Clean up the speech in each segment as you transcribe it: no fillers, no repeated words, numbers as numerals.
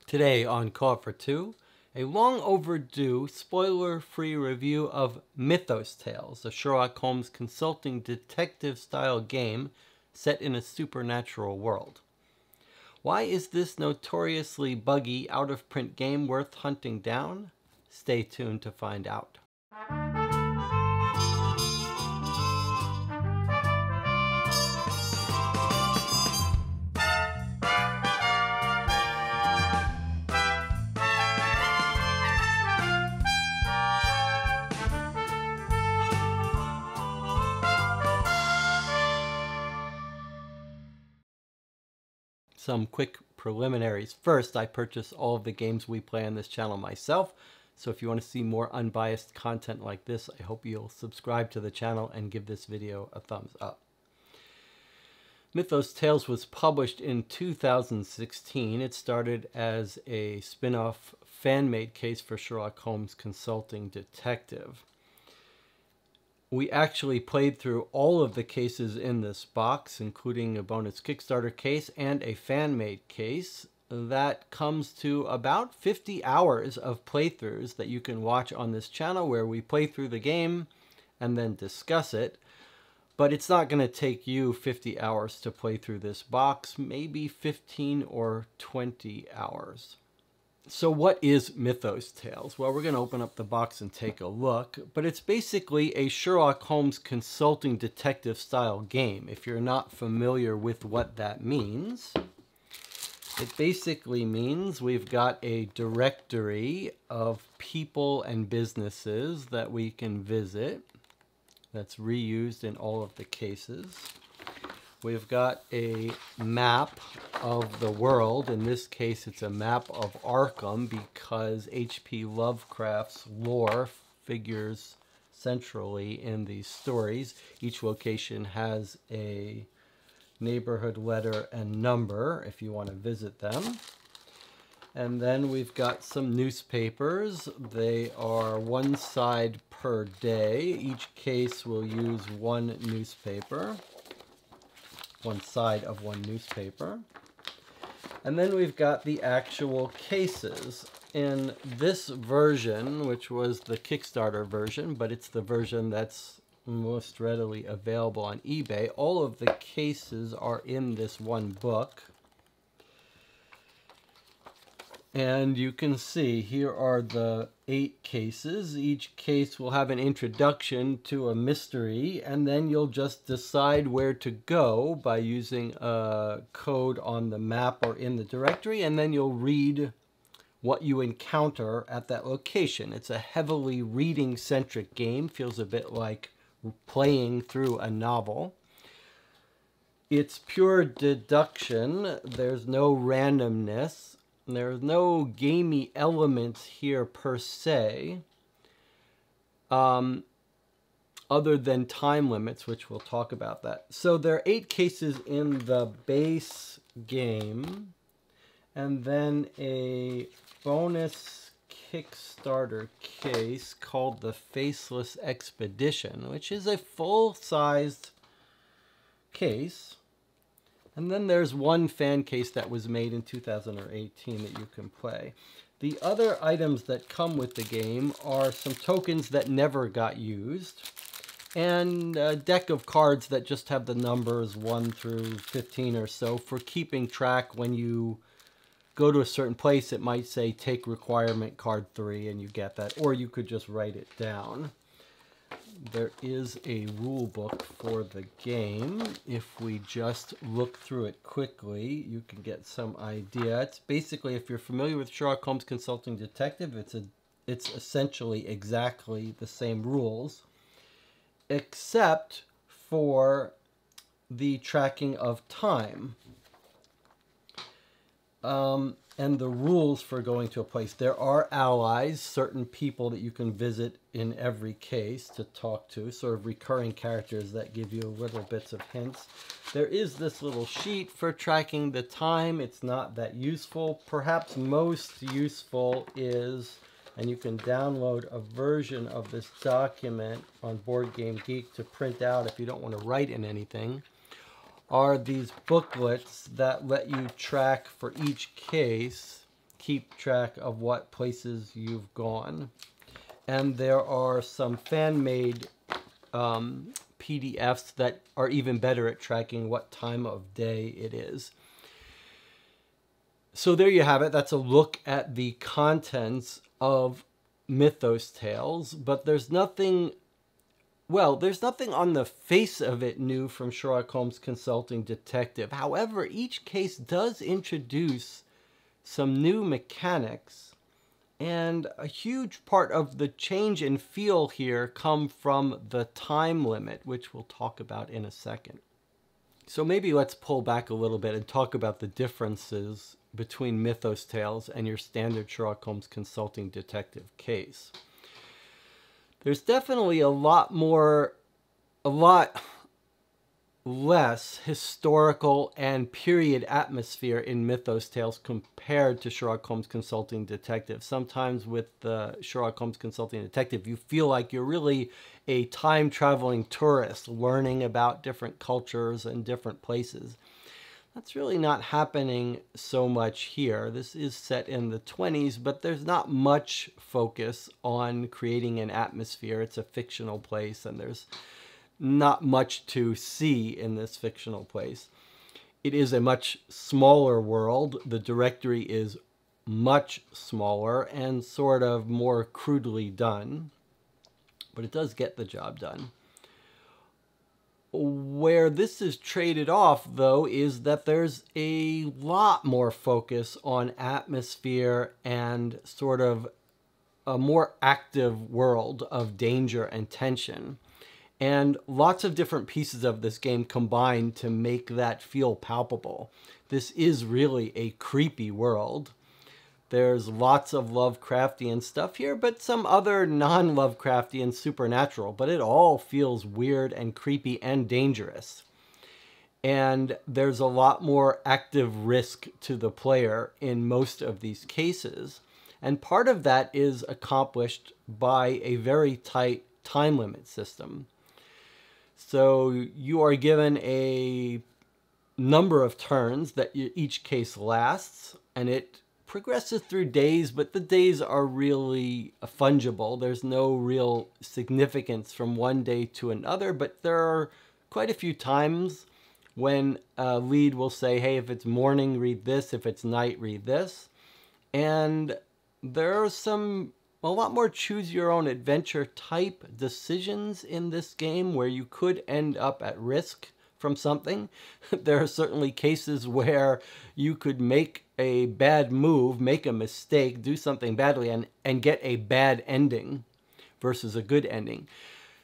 Today on Call for Two, a long overdue, spoiler-free review of Mythos Tales, a Sherlock Holmes consulting detective-style game set in a supernatural world. Why is this notoriously buggy, out-of-print game worth hunting down? Stay tuned to find out. Some quick preliminaries. First, I purchase all of the games we play on this channel myself, so if you want to see more unbiased content like this, I hope you'll subscribe to the channel and give this video a thumbs up. Mythos Tales was published in 2016. It started as a spin-off fan-made case for Sherlock Holmes Consulting Detective. We actually played through all of the cases in this box, including a bonus Kickstarter case and a fan-made case. That comes to about 50 hours of playthroughs that you can watch on this channel, where we play through the game and then discuss it. But it's not going to take you 50 hours to play through this box, maybe 15 or 20 hours. So what is Mythos Tales? Well, we're going to open up the box and take a look, but it's basically a Sherlock Holmes consulting detective style game. If you're not familiar with what that means, it basically means we've got a directory of people and businesses that we can visit that's reused in all of the cases. We've got a map of the world. In this case, it's a map of Arkham because H.P. Lovecraft's lore figures centrally in these stories. Each location has a neighborhood letter and number if you want to visit them. And then we've got some newspapers. They are one side per day. Each case will use one newspaper. One side of one newspaper. And then we've got the actual cases. In this version, which was the Kickstarter version, but it's the version that's most readily available on eBay, all of the cases are in this one book. And you can see here are the 8 cases. Each case will have an introduction to a mystery, and then you'll just decide where to go by using a code on the map or in the directory, and then you'll read what you encounter at that location. It's a heavily reading-centric game, feels a bit like playing through a novel. It's pure deduction. There's no randomness. There's no gamey elements here per se, other than time limits, which we'll talk about that. So there are 8 cases in the base game, and then a bonus Kickstarter case called the Faceless Expedition, which is a full-sized case. And then there's one fan case that was made in 2018 that you can play. The other items that come with the game are some tokens that never got used, and a deck of cards that just have the numbers 1 through 15 or so for keeping track. When you go to a certain place, it might say take requirement card 3 and you get that, or you could just write it down. There is a rule book for the game. If we just look through it quickly, you can get some idea. It's basically, if you're familiar with Sherlock Holmes Consulting Detective, it's essentially exactly the same rules, except for the tracking of time. And the rules for going to a place. There are allies, certain people that you can visit in every case to talk to, sort of recurring characters that give you little bits of hints. There is this little sheet for tracking the time. It's not that useful. Perhaps most useful is, and you can download a version of this document on Board Game Geek to print out if you don't want to write in anything, are these booklets that let you track for each case keep track of what places you've gone. And there are some fan-made PDFs that are even better at tracking what time of day it is. So there you have it. That's a look at the contents of Mythos Tales, but there's nothing, well, there's nothing on the face of it new from Sherlock Holmes Consulting Detective. However, each case does introduce some new mechanics, and a huge part of the change in feel here come from the time limit, which we'll talk about in a second. So maybe let's pull back a little bit and talk about the differences between Mythos Tales and your standard Sherlock Holmes Consulting Detective case. There's definitely a lot less historical and period atmosphere in Mythos Tales compared to Sherlock Holmes Consulting Detective. Sometimes with Sherlock Holmes Consulting Detective, you feel like you're really a time-traveling tourist learning about different cultures and different places. That's really not happening so much here. This is set in the 20s, but there's not much focus on creating an atmosphere. It's a fictional place, and there's not much to see in this fictional place. It is a much smaller world. The directory is much smaller and sort of more crudely done, but it does get the job done. Where this is traded off, though, is that there's a lot more focus on atmosphere and sort of a more active world of danger and tension. And lots of different pieces of this game combine to make that feel palpable. This is really a creepy world. There's lots of Lovecraftian stuff here, but some other non-Lovecraftian supernatural. But it all feels weird and creepy and dangerous. And there's a lot more active risk to the player in most of these cases. And part of that is accomplished by a very tight time limit system. So you are given a number of turns that each case lasts, and it progresses through days, but the days are really fungible. There's no real significance from one day to another, but there are quite a few times when a lead will say, hey, if it's morning, read this. If it's night, read this. And there are a lot more choose-your-own-adventure type decisions in this game where you could end up at risk from something. There are certainly cases where you could make a bad move, make a mistake, do something badly, and get a bad ending versus a good ending.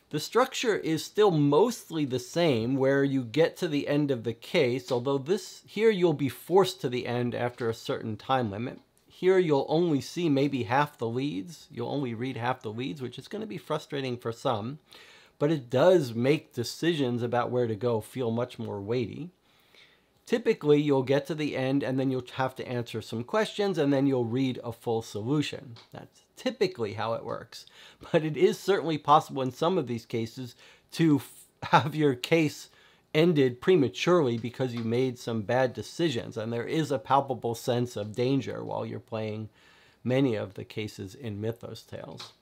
The structure is still mostly the same, where you get to the end of the case, although here you'll be forced to the end after a certain time limit. Here you'll only see maybe half the leads. You'll only read half the leads, which is going to be frustrating for some. But it does make decisions about where to go feel much more weighty. Typically, you'll get to the end, and then you'll have to answer some questions, and then you'll read a full solution. That's typically how it works. But it is certainly possible in some of these cases to have your case ended prematurely because you made some bad decisions, and there is a palpable sense of danger while you're playing many of the cases in Mythos Tales.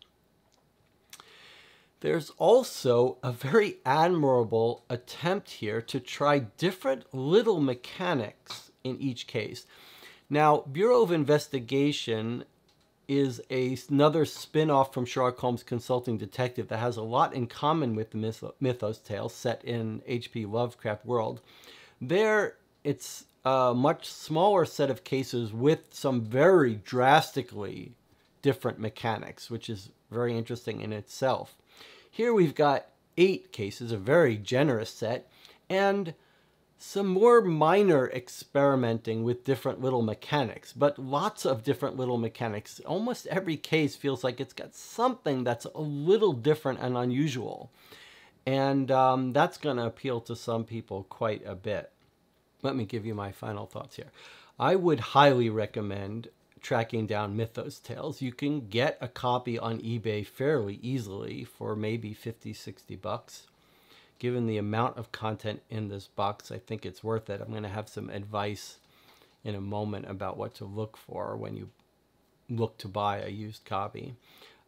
There's also a very admirable attempt here to try different little mechanics in each case. Now, Bureau of Investigation is another spin-off from Sherlock Holmes Consulting Detective that has a lot in common with the Mythos Tales set in H.P. Lovecraft world. There, it's a much smaller set of cases with some very drastically different mechanics, which is very interesting in itself. Here we've got 8 cases, a very generous set, and some more minor experimenting with different little mechanics, but lots of different little mechanics. Almost every case feels like it's got something that's a little different and unusual. And that's going to appeal to some people quite a bit. Let me give you my final thoughts here. I would highly recommend tracking down Mythos Tales. You can get a copy on eBay fairly easily for maybe 50, 60 bucks. Given the amount of content in this box, I think it's worth it. I'm going to have some advice in a moment about what to look for when you look to buy a used copy.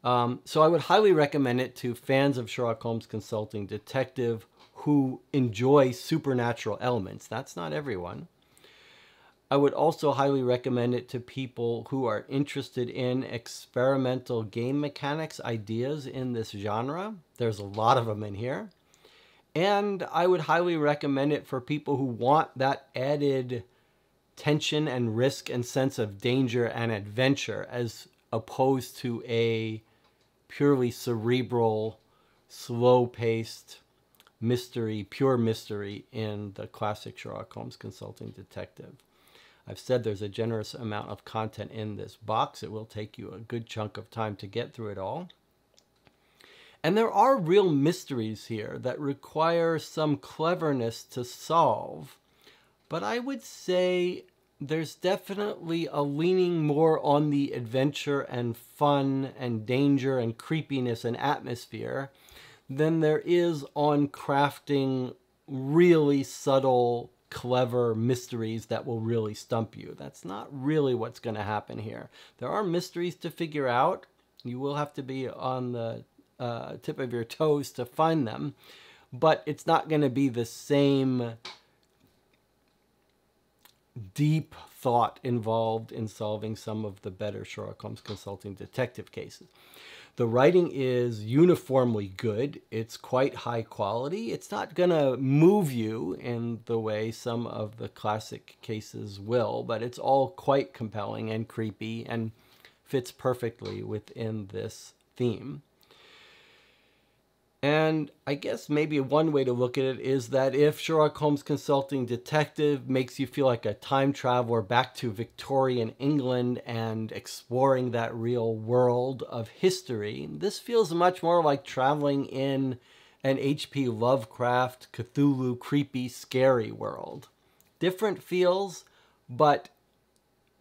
So I would highly recommend it to fans of Sherlock Holmes Consulting Detective who enjoy supernatural elements. That's not everyone. I would also highly recommend it to people who are interested in experimental game mechanics ideas in this genre. There's a lot of them in here. And I would highly recommend it for people who want that added tension and risk and sense of danger and adventure as opposed to a purely cerebral, slow-paced mystery, pure mystery in the classic Sherlock Holmes Consulting Detective. I've said there's a generous amount of content in this box. It will take you a good chunk of time to get through it all. And there are real mysteries here that require some cleverness to solve. But I would say there's definitely a leaning more on the adventure and fun and danger and creepiness and atmosphere than there is on crafting really subtle, clever mysteries that will really stump you. That's not really what's going to happen here. There are mysteries to figure out. You will have to be on the tip of your toes to find them, but it's not going to be the same deep thought involved in solving some of the better Sherlock Holmes Consulting Detective cases. The writing is uniformly good. It's quite high quality. It's not going to move you in the way some of the classic cases will, but it's all quite compelling and creepy and fits perfectly within this theme. And I guess maybe one way to look at it is that if Sherlock Holmes Consulting Detective makes you feel like a time traveler back to Victorian England and exploring that real world of history, this feels much more like traveling in an H.P. Lovecraft, Cthulhu, creepy, scary world. Different feels, but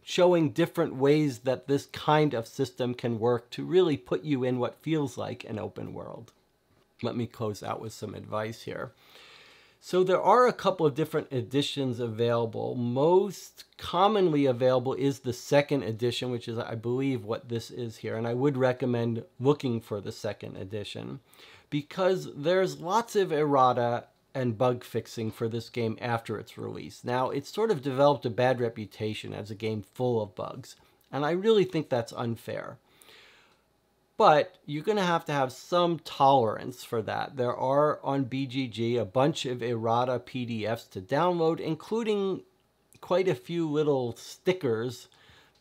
showing different ways that this kind of system can work to really put you in what feels like an open world. Let me close out with some advice here. So there are a couple of different editions available. Most commonly available is the second edition, which is, I believe, what this is here. And I would recommend looking for the second edition because there's lots of errata and bug fixing for this game after its release. Now, it's sort of developed a bad reputation as a game full of bugs, and I really think that's unfair. But you're going to have some tolerance for that. There are on BGG a bunch of errata PDFs to download, including quite a few little stickers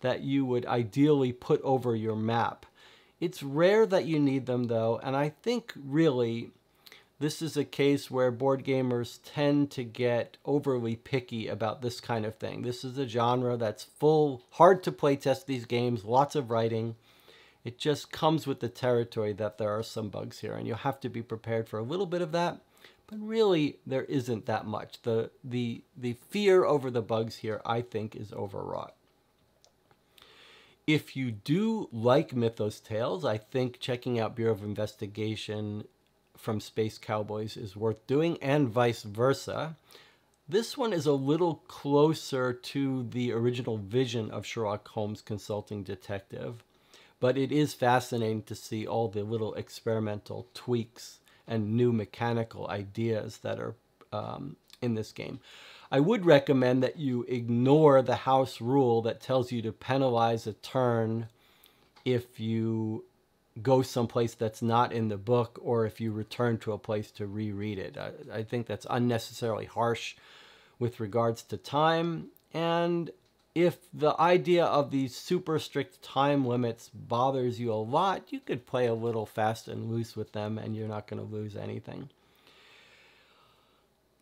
that you would ideally put over your map. It's rare that you need them, though, and I think really this is a case where board gamers tend to get overly picky about this kind of thing. This is a genre that's hard to play test these games, lots of writing. It just comes with the territory that there are some bugs here, and you'll have to be prepared for a little bit of that, but really there isn't that much. The fear over the bugs here, I think, is overwrought. If you do like Mythos Tales, I think checking out Bureau of Investigation from Space Cowboys is worth doing, and vice versa. This one is a little closer to the original vision of Sherlock Holmes Consulting Detective. But it is fascinating to see all the little experimental tweaks and new mechanical ideas that are in this game. I would recommend that you ignore the house rule that tells you to penalize a turn if you go someplace that's not in the book or if you return to a place to reread it. I think that's unnecessarily harsh with regards to time, and if the idea of these super strict time limits bothers you a lot, you could play a little fast and loose with them and you're not going to lose anything.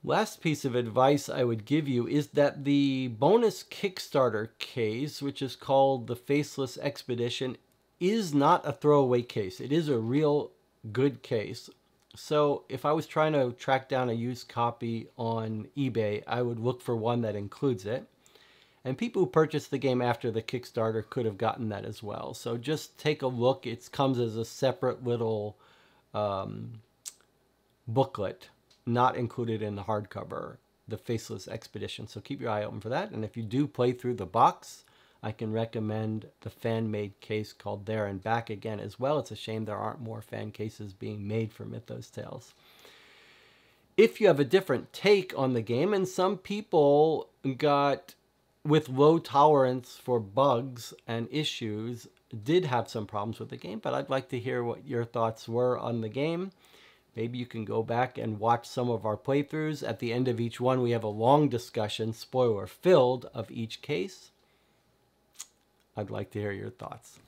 Last piece of advice I would give you is that the bonus Kickstarter case, which is called the Faceless Expedition, is not a throwaway case. It is a real good case. So if I was trying to track down a used copy on eBay, I would look for one that includes it. And people who purchased the game after the Kickstarter could have gotten that as well. So just take a look. It comes as a separate little booklet, not included in the hardcover, the Faceless Expedition. So keep your eye open for that. And if you do play through the box, I can recommend the fan-made case called There and Back Again as well. It's a shame there aren't more fan cases being made for Mythos Tales. If you have a different take on the game, and some people got, with low tolerance for bugs and issues, did have some problems with the game, but I'd like to hear what your thoughts were on the game. Maybe you can go back and watch some of our playthroughs. At the end of each one, we have a long discussion, spoiler-filled, of each case. I'd like to hear your thoughts.